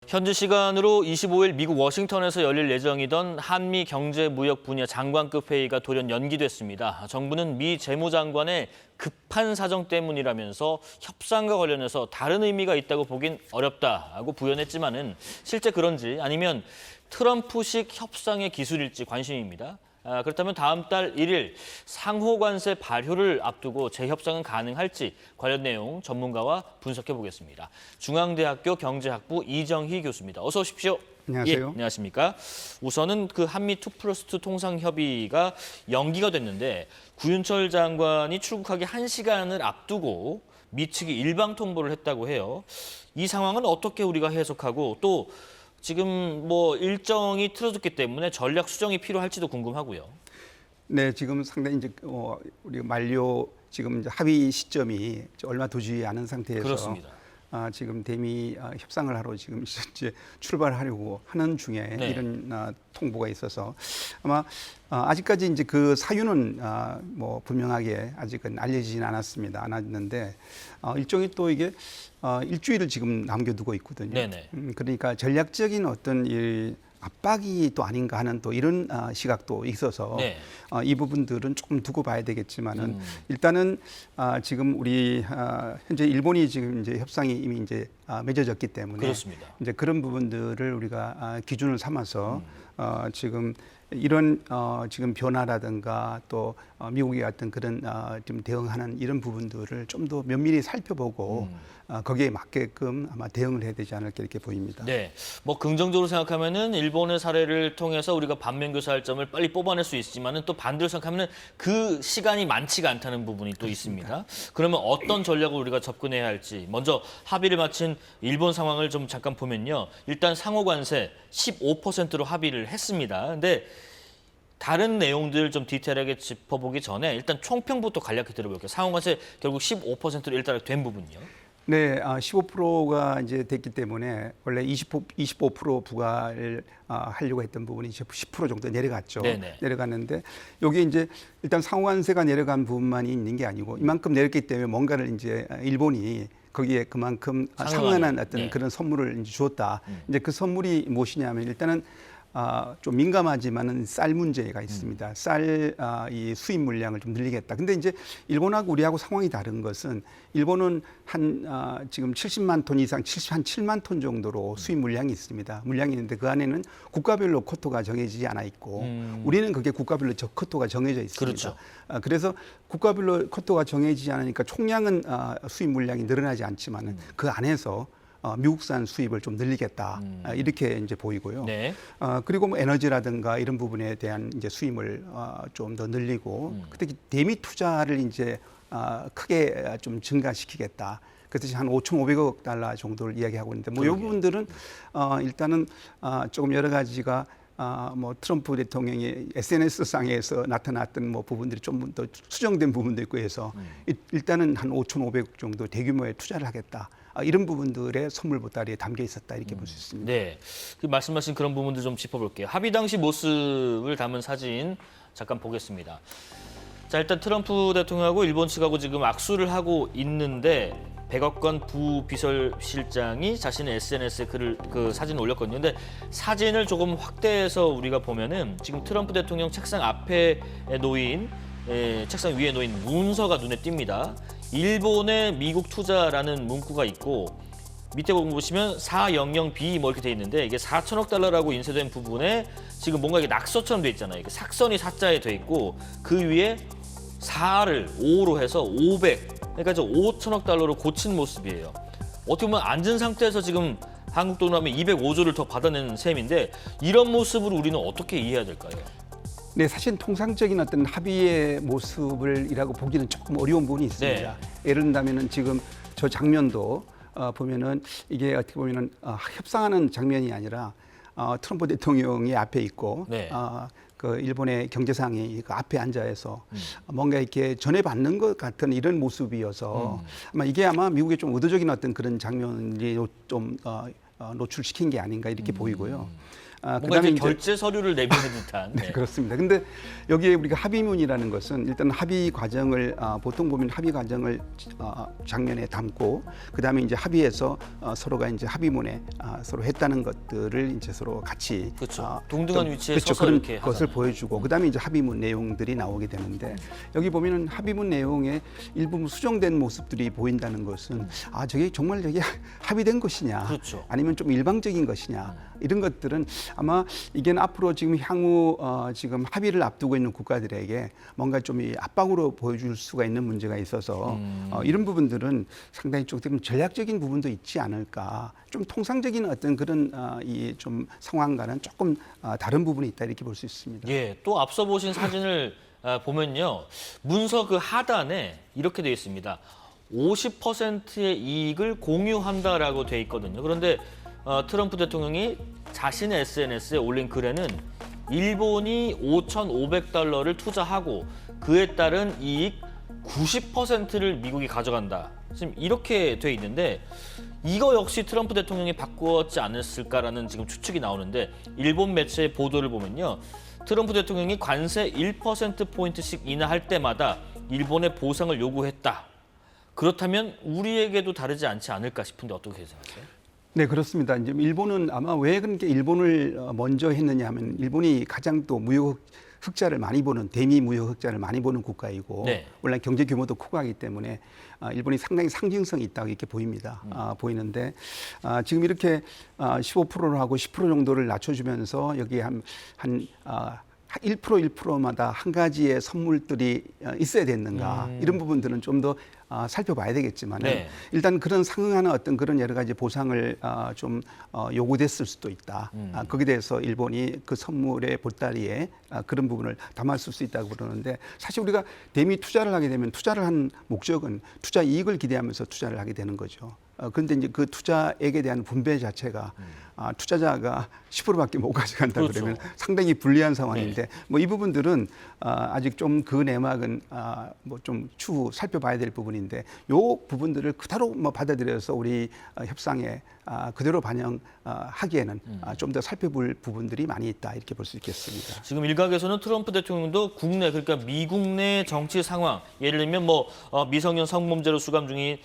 현지 시간으로 25일 미국 워싱턴에서 열릴 예정이던 한미 경제 무역 분야 장관급 회의가 돌연 연기됐습니다. 정부는 미 재무장관의 급한 사정 때문이라면서 협상과 관련해서 다른 의미가 있다고 보긴 어렵다고 부연했지만은 실제 그런지 아니면 트럼프식 협상의 기술일지 관심입니다. 그렇다면 다음 달 1일 상호 관세 발효를 앞두고 재협상은 가능할지 관련 내용 전문가와 분석해 보겠습니다. 중앙대학교 경제학부 이정희 교수입니다. 어서 오십시오. 안녕하세요. 예, 안녕하십니까. 우선은 그 한미 2+2 통상협의가 연기가 됐는데 구윤철 장관이 출국하기 1시간을 앞두고 미 측이 일방 통보를 했다고 해요. 이 상황은 어떻게 우리가 해석하고 또 지금 뭐 일정이 틀어졌기 때문에 전략 수정이 필요할지도 궁금하고요. 네, 지금 상당히 이제 우리 만료 지금 이제 합의 시점이 얼마 두지 않은 상태에서 그렇습니다. 지금 대미 협상을 하러 지금 이제 출발하려고 하는 중에 네. 이런 통보가 있어서 아마 아직까지 이제 그 사유는 뭐 분명하게 아직은 알려지진 않았는데 일종의 또 이게 일주일을 지금 남겨두고 있거든요. 네네. 그러니까 전략적인 어떤 이 압박이 또 아닌가 하는 또 이런 시각도 있어서 네. 이 부분들은 조금 두고 봐야 되겠지만은 일단은 지금 우리 현재 일본이 지금 이제 협상이 이미 이제 맺어졌기 때문에 그렇습니다. 이제 그런 부분들을 우리가 기준을 삼아서 지금 이런 지금 변화라든가 또 미국의 같은 그런 좀 대응하는 이런 부분들을 좀 더 면밀히 살펴보고 거기에 맞게끔 아마 대응을 해야 되지 않을까 이렇게 보입니다. 네, 뭐 긍정적으로 생각하면은 일본의 사례를 통해서 우리가 반면 교사할 점을 빨리 뽑아낼 수 있지만은 또 반대로 생각하면은 그 시간이 많지가 않다는 부분이 또 있습니다. 그러면 어떤 전략을 우리가 접근해야 할지 먼저 합의를 마친 일본 상황을 좀 잠깐 보면요. 일단 상호 관세 15%로 합의를 했습니다. 근데 다른 내용들 좀 디테일하게 짚어보기 전에 일단 총평부터 간략히 들어볼게요. 상호 관세 결국 15%로 일단 된 부분요. 네, 15%가 이제 됐기 때문에 원래 25% 부과를 하려고 했던 부분이 이제 10% 정도 내려갔죠. 네네. 내려갔는데 여기 이제 일단 상호관세가 내려간 부분만이 있는 게 아니고 이만큼 내렸기 때문에 뭔가를 이제 일본이 거기에 그만큼 상응하는 어떤 네. 그런 선물을 이제 주었다. 이제 그 선물이 무엇이냐면 일단은 좀 민감하지만은 쌀 문제가 있습니다. 쌀 이 수입 물량을 좀 늘리겠다. 근데 이제 일본하고 우리하고 상황이 다른 것은 일본은 한 지금 70만 톤 이상, 한 7만 톤 정도로 수입 물량이 있습니다. 물량이 있는데 그 안에는 국가별로 쿼터가 정해지지 않아 있고 우리는 그게 국가별로 쿼터가 정해져 있습니다. 그렇죠. 그래서 국가별로 쿼터가 정해지지 않으니까 총량은 수입 물량이 늘어나지 않지만은 그 안에서 미국산 수입을 좀 늘리겠다 이렇게 이제 보이고요. 네. 그리고 뭐 에너지라든가 이런 부분에 대한 이제 수입을 좀 더 늘리고 특히 대미 투자를 이제 크게 좀 증가시키겠다. 그래서 한 5,500억 달러 정도를 이야기하고 있는데 뭐 이 부분들은 일단은 조금 여러 가지가 뭐 트럼프 대통령이 SNS 상에서 나타났던 뭐 부분들이 좀 더 수정된 부분도 있고 해서 일단은 한 5,500억 정도 대규모의 투자를 하겠다. 이런 부분들의 선물 보따리에 담겨 있었다 이렇게 볼 수 있습니다. 네, 그 말씀하신 그런 부분들 좀 짚어볼게요. 합의 당시 모습을 담은 사진 잠깐 보겠습니다. 자, 일단 트럼프 대통령하고 일본 측하고 지금 악수를 하고 있는데 백악관 부비서실장이 자신의 SNS에 그 사진을 올렸거든요. 근데 사진을 조금 확대해서 우리가 보면은 지금 트럼프 대통령 책상 앞에 놓인 책상 위에 놓인 문서가 눈에 띕니다. 일본의 미국 투자라는 문구가 있고 밑에 보시면 400B 뭐 이렇게 돼 있는데 이게 4천억 달러라고 인쇄된 부분에 지금 뭔가 이게 낙서처럼 돼 있잖아요. 이게 sak선이 사자에 돼 있고 그 위에 4를 5로 해서 500. 그러니까 저 5천억 달러로 고친 모습이에요. 어떻게 보면 앉은 상태에서 지금 한국 돈으로 하면 205조를 더 받아내는 셈인데 이런 모습을 우리는 어떻게 이해해야 될까요? 네, 사실 통상적인 어떤 합의의 모습을이라고 보기는 조금 어려운 부분이 있습니다. 네. 예를 든다면은 지금 저 장면도 보면은 이게 어떻게 보면은 협상하는 장면이 아니라 트럼프 대통령이 앞에 있고 네. 그 일본의 경제상이 그 앞에 앉아서 뭔가 이렇게 전해받는 것 같은 이런 모습이어서 아마 이게 아마 미국의 좀 의도적인 어떤 그런 장면이 좀 노출시킨 게 아닌가 이렇게 보이고요. 뭔가 그다음에 이제 결제 서류를 내미는 듯한. 네, 그렇습니다. 근데 여기에 우리가 합의문이라는 것은 일단 합의 과정을 보통 보면 합의 과정을 장면에 담고 그다음에 이제 합의해서 서로가 이제 합의문에 서로 했다는 것들을 이제 서로 같이 그렇죠. 동등한 위치에 그렇죠. 서서 그런 이렇게 것을 하잖아요. 보여주고 그다음에 이제 합의문 내용들이 나오게 되는데 여기 보면은 합의문 내용에 일부 수정된 모습들이 보인다는 것은 저게 정말 저게 합의된 것이냐 그렇죠. 아니면 좀 일방적인 것이냐 이런 것들은 아마 이게 앞으로 지금 향후 지금 합의를 앞두고 있는 국가들에게 뭔가 좀 이 압박으로 보여줄 수가 있는 문제가 있어서 이런 부분들은 상당히 조금 전략적인 부분도 있지 않을까. 좀 통상적인 어떤 그런 이 좀 상황과는 조금 다른 부분이 있다 이렇게 볼 수 있습니다. 예, 또 앞서 보신 사진을 보면요. 문서 그 하단에 이렇게 되어 있습니다. 50%의 이익을 공유한다라고 되어 있거든요. 그런데 트럼프 대통령이 자신의 SNS에 올린 글에는 일본이 5,500달러를 투자하고 그에 따른 이익 90%를 미국이 가져간다. 지금 이렇게 돼 있는데 이거 역시 트럼프 대통령이 바꾸었지 않았을까라는 지금 추측이 나오는데 일본 매체의 보도를 보면요. 트럼프 대통령이 관세 1%포인트씩 인하할 때마다 일본에 보상을 요구했다. 그렇다면 우리에게도 다르지 않지 않을까 싶은데 어떻게 생각하세요? 네, 그렇습니다. 이제 일본은 아마 왜 그렇게 일본을 먼저 했느냐 하면 일본이 가장 또 무역 흑자를 많이 보는 대미 무역 흑자를 많이 보는 국가이고 네. 원래 경제 규모도 크고 하기 때문에 일본이 상당히 상징성이 있다고 이렇게 보입니다. 보이는데 지금 이렇게 15%를 하고 10% 정도를 낮춰주면서 여기 한 1%마다 한 가지의 선물들이 있어야 됐는가 이런 부분들은 좀 더 살펴봐야 되겠지만 네. 일단 그런 상응하는 어떤 그런 여러 가지 보상을 좀 요구됐을 수도 있다. 거기에 대해서 일본이 그 선물의 보따리에 그런 부분을 담았을 수 있다고 그러는데 사실 우리가 대미 투자를 하게 되면 투자를 한 목적은 투자 이익을 기대하면서 투자를 하게 되는 거죠. 그런데 이제 그 투자액에 대한 분배 자체가 투자자가 10%밖에 못 가져간다 그렇죠. 그러면 상당히 불리한 상황인데 네. 뭐 이 부분들은 아직 좀 그 내막은 뭐 좀 추후 살펴봐야 될 부분인데 요 부분들을 그대로 뭐 받아들여서 우리 협상에 그대로 반영하기에는 좀 더 살펴볼 부분들이 많이 있다 이렇게 볼 수 있겠습니다. 지금 일각에서는 트럼프 대통령도 국내 그러니까 미국 내 정치 상황 예를 들면 뭐 미성년 성범죄로 수감 중에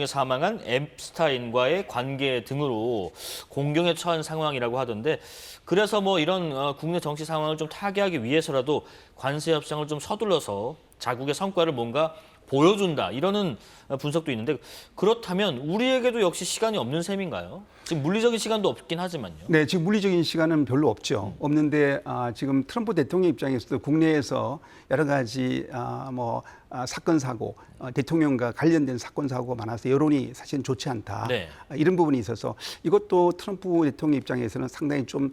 사망한 앱스타인과의 관계 등으로 공경에 처한 상황이라고 하던데 그래서 뭐 이런 국내 정치 상황을 좀 타개하기 위해서라도 관세 협상을 좀 서둘러서 자국의 성과를 뭔가 보여준다 이러는 분석도 있는데 그렇다면 우리에게도 역시 시간이 없는 셈인가요? 지금 물리적인 시간도 없긴 하지만요. 네, 지금 물리적인 시간은 별로 없죠. 없는데 지금 트럼프 대통령 입장에서도 국내에서 여러 가지 사건 사고 대통령과 관련된 사건 사고가 많아서 여론이 사실은 좋지 않다. 네. 이런 부분이 있어서 이것도 트럼프 대통령 입장에서는 상당히 좀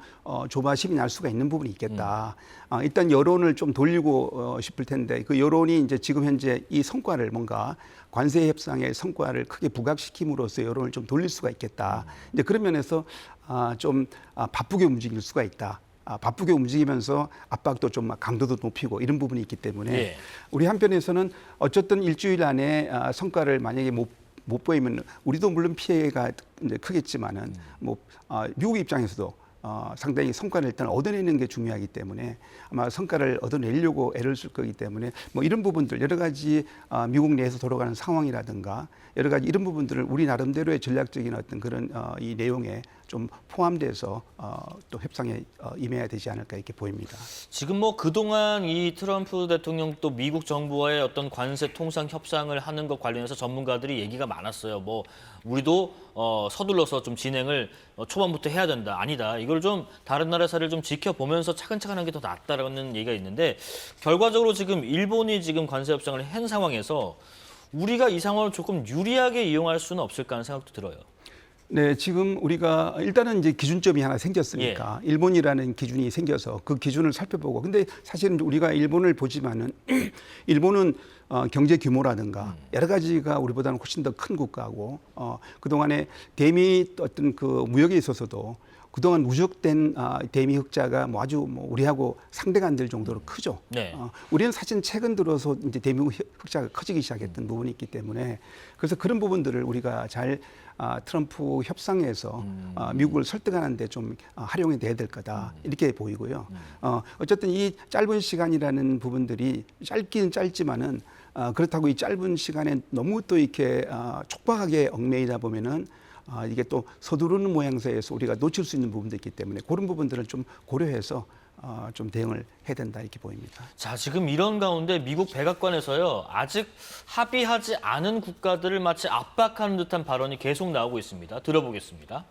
조바심이 날 수가 있는 부분이 있겠다. 일단 여론을 좀 돌리고 싶을 텐데 그 여론이 이제 지금 현재 이 성과를 뭔가 관세 협상의 성과를 크게 부각시킴으로써 여론을 좀 돌릴 수가 있겠다. 이제 그런 면에서 좀 바쁘게 움직일 수가 있다. 바쁘게 움직이면서 압박도 좀 강도도 높이고 이런 부분이 있기 때문에 예. 우리 한편에서는 어쨌든 일주일 안에 성과를 만약에 못 보이면 우리도 물론 피해가 이제 크겠지만은 미국 입장에서도 상당히 성과를 일단 얻어내는 게 중요하기 때문에 아마 성과를 얻어내려고 애를 쓸 거기 때문에 뭐 이런 부분들 여러 가지 미국 내에서 돌아가는 상황이라든가 여러 가지 이런 부분들을 우리 나름대로의 전략적인 어떤 그런 이 내용에 좀 포함돼서 또 협상에 임해야 되지 않을까 이렇게 보입니다. 지금 뭐 그동안 이 트럼프 대통령 또 미국 정부와의 어떤 관세 통상 협상을 하는 것 관련해서 전문가들이 얘기가 많았어요. 뭐 우리도 서둘러서 좀 진행을 초반부터 해야 된다. 아니다. 이걸 좀 다른 나라 사례를 좀 지켜보면서 차근차근 하는 게 더 낫다라는 얘기가 있는데 결과적으로 지금 일본이 지금 관세 협상을 한 상황에서 우리가 이 상황을 조금 유리하게 이용할 수는 없을까 하는 생각도 들어요. 네, 지금 우리가 일단은 이제 기준점이 하나 생겼으니까 일본이라는 기준이 생겨서 그 기준을 살펴보고 근데 사실은 우리가 일본을 보지만은 일본은 경제 규모라든가 여러 가지가 우리보다는 훨씬 더 큰 국가고 그동안에 대미 어떤 그 무역에 있어서도 그동안 누적된 대미 흑자가 뭐 아주 뭐 우리하고 상대가 안 될 정도로 크죠. 네. 우리는 사실 최근 들어서 이제 대미 흑자가 커지기 시작했던 부분이 있기 때문에 그래서 그런 부분들을 우리가 잘 트럼프 협상에서 미국을 설득하는데 좀 활용이 돼야 될 거다 이렇게 보이고요. 어쨌든 이 짧은 시간이라는 부분들이 짧기는 짧지만은 그렇다고 이 짧은 시간에 너무 또 이렇게 촉박하게 얽매이다 보면은 이게 또 서두르는 모양새에서 우리가 놓칠 수 있는 부분도 있기 때문에 그런 부분들을 좀 고려해서 좀 대응을 해야 된다 이렇게 보입니다. 자, 지금 이런 가운데 미국 백악관에서요. 아직 합의하지 않은 국가들을 마치 압박하는 듯한 발언이 계속 나오고 있습니다. 들어보겠습니다.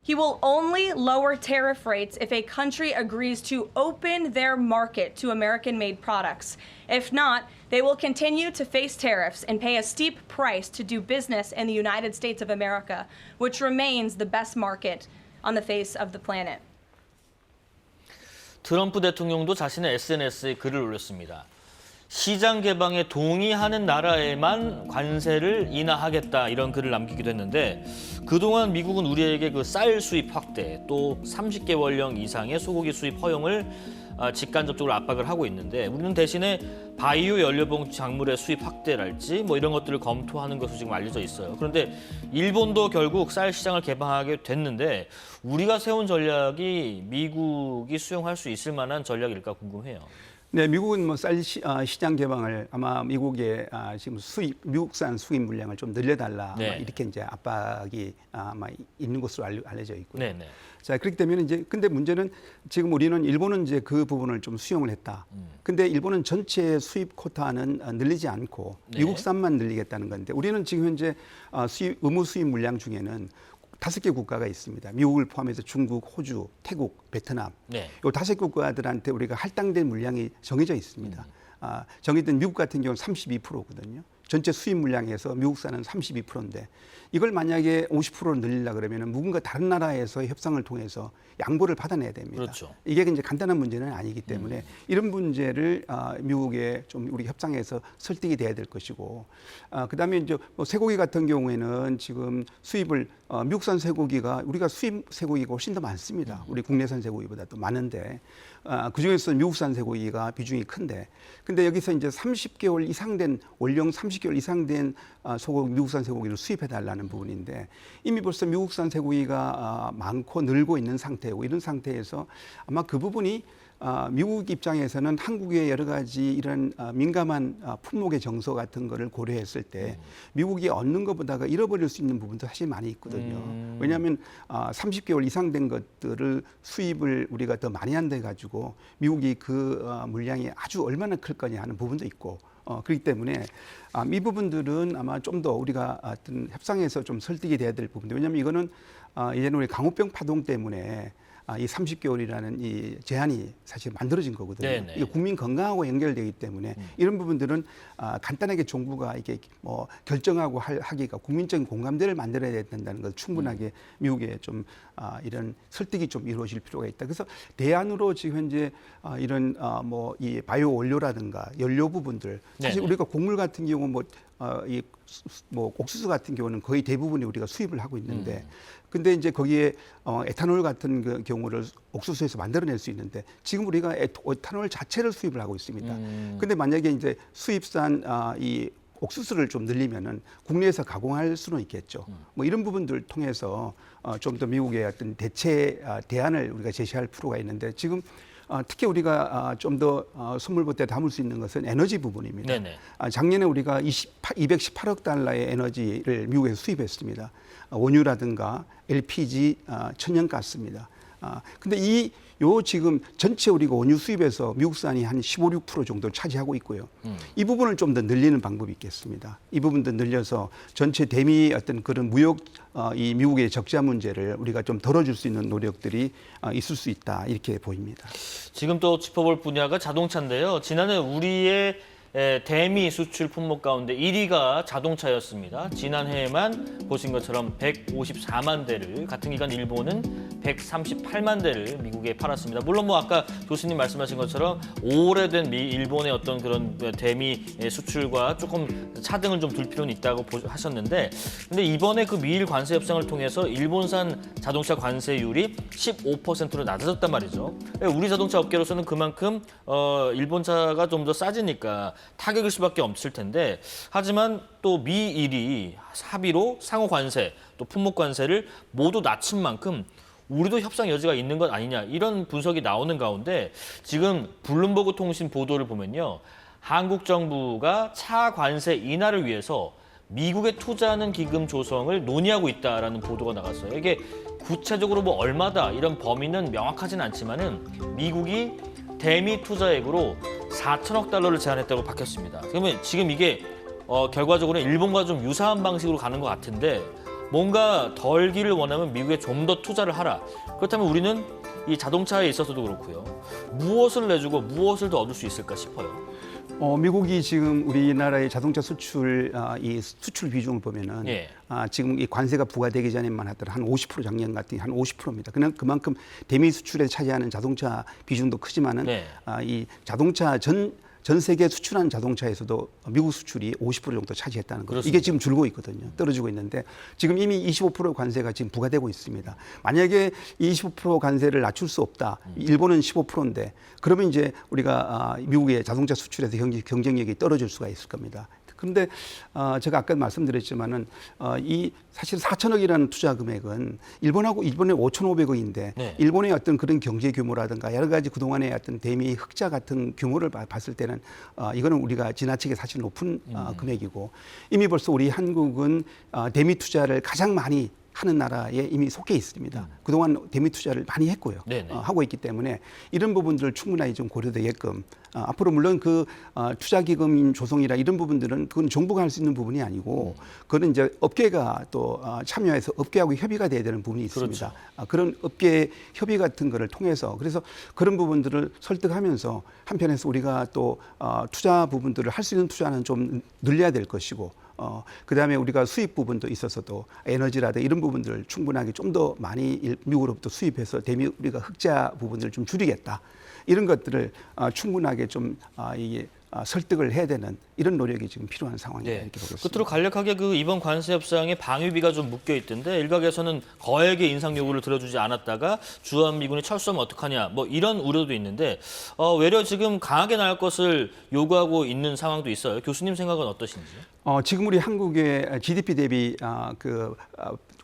He will only lower tariff rates if a country agrees to open their market to American-made products. If not, they will continue to face tariffs and pay a steep price to do business in the United States of America, which remains the best market on the face of the planet. 트럼프 대통령도 자신의 SNS에 글을 올렸습니다. 시장 개방에 동의하는 나라에만 관세를 인하하겠다 이런 글을 남기기도 했는데 그동안 미국은 우리에게 그 쌀 수입 확대 또 30개월령 이상의 소고기 수입 허용을 직간접적으로 압박을 하고 있는데 우리는 대신에 바이오 연료봉 작물의 수입 확대랄지 뭐 이런 것들을 검토하는 것으로 지금 알려져 있어요. 그런데 일본도 결국 쌀 시장을 개방하게 됐는데 우리가 세운 전략이 미국이 수용할 수 있을 만한 전략일까 궁금해요. 네, 미국은 뭐 쌀 시장 개방을 아마 미국의 지금 미국산 수입 물량을 좀 늘려달라 네. 이렇게 이제 압박이 아마 있는 것으로 알려져 있고요. 네네. 자, 그렇기 때문에 이제 근데 문제는 지금 우리는 일본은 이제 그 부분을 좀 수용을 했다. 근데 일본은 전체 수입 코타는 늘리지 않고 네. 미국산만 늘리겠다는 건데 우리는 지금 현재 의무 수입 물량 중에는 5개 국가가 있습니다. 미국을 포함해서 중국, 호주, 태국, 베트남. 네. 이 5개 국가들한테 우리가 할당된 물량이 정해져 있습니다. 정해진 미국 같은 경우는 32%거든요. 전체 수입 물량에서 미국산은 32%인데 이걸 만약에 50%로 늘리려 그러면 누군가 다른 나라에서 협상을 통해서 양보를 받아내야 됩니다. 그렇죠. 이게 이제 간단한 문제는 아니기 때문에 이런 문제를 미국에 좀 우리 협상에서 설득이 돼야 될 것이고 그다음에 이제 뭐 쇠고기 같은 경우에는 지금 수입을 미국산 쇠고기가 우리가 수입 쇠고기가 훨씬 더 많습니다. 우리 국내산 쇠고기보다 도 많은데 그중에서 미국산 쇠고기가 비중이 큰데 근데 여기서 이제 30개월 이상 된 원령 30개월 이상 된 소고기 미국산 쇠고기를 수입해 달라는 부분인데 이미 벌써 미국산 쇠고기가 많고 늘고 있는 상태고 이런 상태에서 아마 그 부분이 미국 입장에서는 한국의 여러 가지 이런 민감한 품목의 정서 같은 거를 고려했을 때 미국이 얻는 것보다가 잃어버릴 수 있는 부분도 사실 많이 있거든요. 왜냐하면 30개월 이상 된 것들을 수입을 우리가 더 많이 한다 해가지고 미국이 그 물량이 아주 얼마나 클 거냐 하는 부분도 있고 그렇기 때문에 이 부분들은 아마 좀 더 우리가 어떤 협상에서 좀 설득이 돼야 될 부분들. 왜냐하면 이거는 이제는 우리 강우병 파동 때문에 이 30개월이라는 이 제한이 사실 만들어진 거거든요. 네네. 이게 국민 건강하고 연결되기 때문에 이런 부분들은 간단하게 정부가 이게 뭐 결정하고 하기가 국민적인 공감대를 만들어야 된다는 걸 충분하게 미국에 좀 이런 설득이 좀 이루어질 필요가 있다. 그래서 대안으로 지금 현재 이런 뭐 이 바이오 원료라든가 연료 부분들 사실 네네. 우리가 곡물 같은 경우 뭐 옥수수 같은 경우는 거의 대부분이 우리가 수입을 하고 있는데 근데 이제 거기에 에탄올 같은 그 경우를 옥수수에서 만들어낼 수 있는데 지금 우리가 에탄올 자체를 수입을 하고 있습니다. 근데 만약에 이제 수입산 이 옥수수를 좀 늘리면은 국내에서 가공할 수는 있겠죠. 뭐 이런 부분들 통해서 좀 더 미국의 어떤 대안을 우리가 제시할 필요가 있는데 지금 특히 우리가 좀 더 선물보따에 담을 수 있는 것은 에너지 부분입니다. 네네. 작년에 우리가 218억 달러의 에너지를 미국에서 수입했습니다. 원유라든가 LPG, 천연가스입니다. 근데 요 지금 전체 우리가 원유 수입에서 미국산이 한 15, 6% 정도 차지하고 있고요. 이 부분을 좀 더 늘리는 방법이 있겠습니다. 이 부분도 늘려서 전체 대미 어떤 그런 무역 이 미국의 적자 문제를 우리가 좀 덜어줄 수 있는 노력들이 있을 수 있다 이렇게 보입니다. 지금 또 짚어볼 분야가 자동차인데요. 지난해 우리의 대미 수출 품목 가운데 1위가 자동차였습니다. 지난해에만 보신 것처럼 154만 대를, 같은 기간 일본은 138만 대를 미국에 팔았습니다. 물론 뭐 아까 교수님 말씀하신 것처럼 오래된 일본의 어떤 그런 대미 수출과 조금 차등을 좀 둘 필요는 있다고 하셨는데, 근데 이번에 그 미일 관세 협상을 통해서 일본산 자동차 관세율이 15%로 낮아졌단 말이죠. 우리 자동차 업계로서는 그만큼 일본차가 좀 더 싸지니까 타격일 수밖에 없을 텐데, 하지만 또 미일이 합의로 상호 관세, 또 품목 관세를 모두 낮춘 만큼 우리도 협상 여지가 있는 것 아니냐, 이런 분석이 나오는 가운데 지금 블룸버그 통신 보도를 보면요, 한국 정부가 차 관세 인하를 위해서 미국에 투자하는 기금 조성을 논의하고 있다라는 보도가 나갔어요. 이게 구체적으로 뭐 얼마다 이런 범위는 명확하진 않지만은 미국이 대미 투자액으로 4천억 달러를 제안했다고 밝혔습니다. 그러면 지금 이게 결과적으로는 일본과 좀 유사한 방식으로 가는 것 같은데, 뭔가 덜기를 원하면 미국에 좀 더 투자를 하라. 그렇다면 우리는 이 자동차에 있어서도 그렇고요, 무엇을 내주고 무엇을 더 얻을 수 있을까 싶어요. 미국이 지금 우리나라의 자동차 수출 이 수출 비중을 보면은 예. 지금 이 관세가 부과되기 전에만 하더라도 한 50% 작년 같은 한 50%입니다. 그냥 그만큼 대미 수출에 차지하는 자동차 비중도 크지만은 네. 이 자동차 전 세계 수출한 자동차에서도 미국 수출이 50% 정도 차지했다는 거죠. 그렇습니다. 이게 지금 줄고 있거든요. 떨어지고 있는데 지금 이미 25% 관세가 지금 부과되고 있습니다. 만약에 25% 관세를 낮출 수 없다. 일본은 15%인데 그러면 이제 우리가 미국의 자동차 수출에서 경쟁력이 떨어질 수가 있을 겁니다. 그런데 제가 아까 말씀드렸지만은 이 사실 4천억이라는 투자 금액은 일본의 5,500억인데 네. 일본의 어떤 그런 경제 규모라든가 여러 가지 그동안의 어떤 대미 흑자 같은 규모를 봤을 때는 이거는 우리가 지나치게 사실 높은 금액이고, 이미 벌써 우리 한국은 대미 투자를 가장 많이 하는 나라에 이미 속해 있습니다. 그동안 대미 투자를 많이 했고요. 하고 있기 때문에 이런 부분들을 충분히 좀 고려되게끔 앞으로 물론 그 투자기금 조성이라 이런 부분들은 그건 정부가 할 수 있는 부분이 아니고 그거는 이제 업계가 또 참여해서 업계하고 협의가 돼야 되는 부분이 있습니다. 그렇죠. 그런 업계 협의 같은 거를 통해서 그래서 그런 부분들을 설득하면서 한편에서 우리가 또 투자 부분들을 할 수 있는 투자는 좀 늘려야 될 것이고, 그다음에 우리가 수입 부분도 있어서도 에너지라든가 이런 부분들을 충분하게 좀 더 많이 미국으로부터 수입해서 대미 우리가 흑자 부분들을 좀 줄이겠다. 이런 것들을 충분하게 좀 이게 설득을 해야 되는 이런 노력이 지금 필요한 상황이다, 이렇게 보겠습니다. 끝으로 간략하게 그 이번 관세 협상에 방위비가 좀 묶여 있던데, 일각에서는 거액의 인상 요구를 들어주지 않았다가 주한미군이 철수하면 어떡하냐, 뭐 이런 우려도 있는데 외려 지금 강하게 나갈 것을 요구하고 있는 상황도 있어요. 교수님 생각은 어떠신지요? 지금 우리 한국의 GDP 대비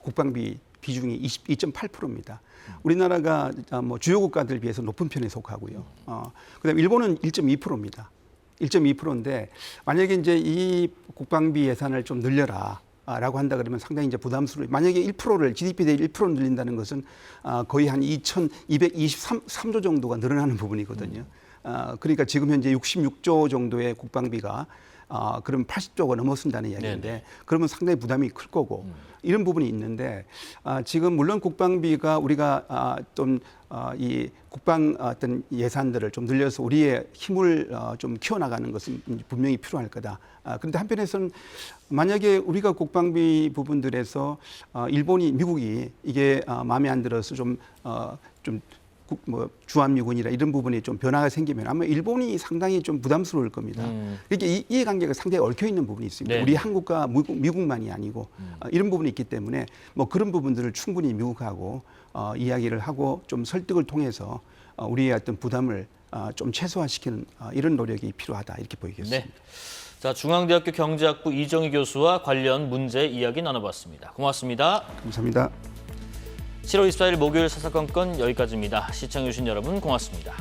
국방비 비중이 22.8%입니다. 우리나라가 뭐 주요 국가들 비해서 높은 편에 속하고요. 그다음에 일본은 1.2%입니다. 1.2%인데 만약에 이제 이 국방비 예산을 좀 늘려라. 라고 한다 그러면 상당히 이제 부담스러워요. 만약에 1%를 GDP 대비 1% 늘린다는 것은 거의 한 2,223조 정도가 늘어나는 부분이거든요. 그러니까 지금 현재 66조 정도의 국방비가 그럼 80조가 넘어선다는 이야기인데, 네네. 그러면 상당히 부담이 클 거고 이런 부분이 있는데, 지금 물론 국방비가 우리가 좀 이 국방 어떤 예산들을 좀 늘려서 우리의 힘을 좀 키워나가는 것은 분명히 필요할 거다. 그런데 한편에서는 만약에 우리가 국방비 부분들에서 미국이 이게 마음에 안 들어서 좀 주한미군이라 이런 부분이 좀 변화가 생기면 아마 일본이 상당히 좀 부담스러울 겁니다. 그러니까 이해관계가 상당히 얽혀 있는 부분이 있습니다. 네. 우리 한국과 미국만이 아니고 이런 부분이 있기 때문에 뭐 그런 부분들을 충분히 미국하고 이야기를 하고 좀 설득을 통해서 우리의 어떤 부담을 좀 최소화시키는 이런 노력이 필요하다, 이렇게 보이겠습니다. 네. 자, 중앙대학교 경제학부 이정희 교수와 관련 문제 이야기 나눠봤습니다. 고맙습니다. 감사합니다. 7월 24일 목요일 사사건건 여기까지입니다. 시청해주신 여러분 고맙습니다.